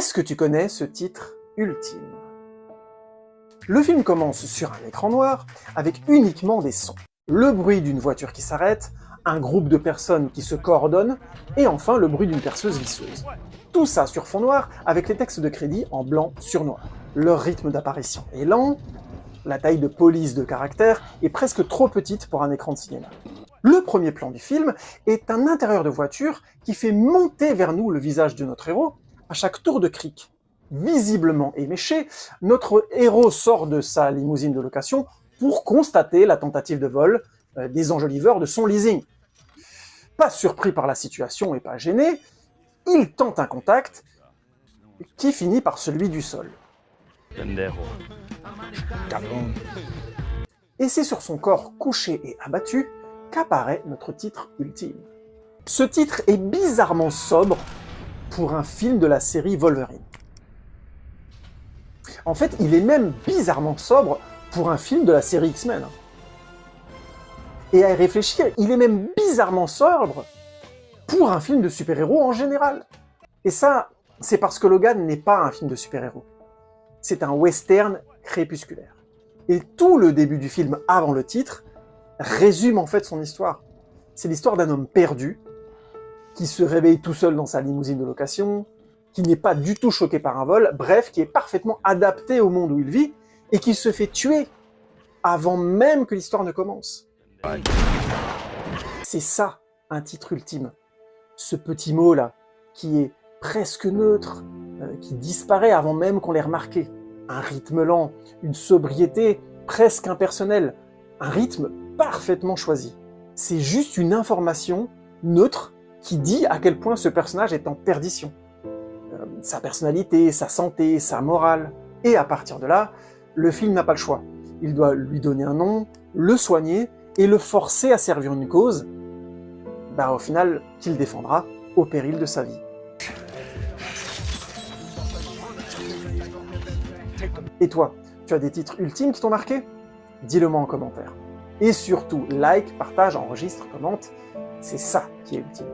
Est-ce que tu connais ce titre ultime? Le film commence sur un écran noir, avec uniquement des sons. Le bruit d'une voiture qui s'arrête, un groupe de personnes qui se coordonnent, et enfin le bruit d'une perceuse visseuse. Tout ça sur fond noir, avec les textes de crédit en blanc sur noir. Leur rythme d'apparition est lent, la taille de police de caractère est presque trop petite pour un écran de cinéma. Le premier plan du film est un intérieur de voiture qui fait monter vers nous le visage de notre héros à chaque tour de cric. Visiblement éméché, notre héros sort de sa limousine de location pour constater la tentative de vol des enjoliveurs de son leasing. Pas surpris par la situation et pas gêné, il tente un contact qui finit par celui du sol. Et c'est sur son corps couché et abattu qu'apparaît notre titre ultime. Ce titre est bizarrement sobre pour un film de la série Wolverine. En fait, il est même bizarrement sobre pour un film de la série X-Men. Et à y réfléchir, il est même bizarrement sobre pour un film de super-héros en général. Et ça, c'est parce que Logan n'est pas un film de super-héros. C'est un western crépusculaire. Et tout le début du film, avant le titre, résume en fait son histoire. C'est l'histoire d'un homme perdu, qui se réveille tout seul dans sa limousine de location, qui n'est pas du tout choqué par un vol, bref, qui est parfaitement adapté au monde où il vit, et qui se fait tuer avant même que l'histoire ne commence. C'est ça, un titre ultime. Ce petit mot-là, qui est presque neutre, qui disparaît avant même qu'on l'ait remarqué. Un rythme lent, une sobriété presque impersonnelle, un rythme parfaitement choisi. C'est juste une information neutre qui dit à quel point ce personnage est en perdition. Sa personnalité, sa santé, sa morale. Et à partir de là, le film n'a pas le choix. Il doit lui donner un nom, le soigner et le forcer à servir une cause, au final, qu'il défendra au péril de sa vie. Et toi, tu as des titres ultimes qui t'ont marqué? Dis-le-moi en commentaire. Et surtout, like, partage, enregistre, commente, c'est ça qui est ultime.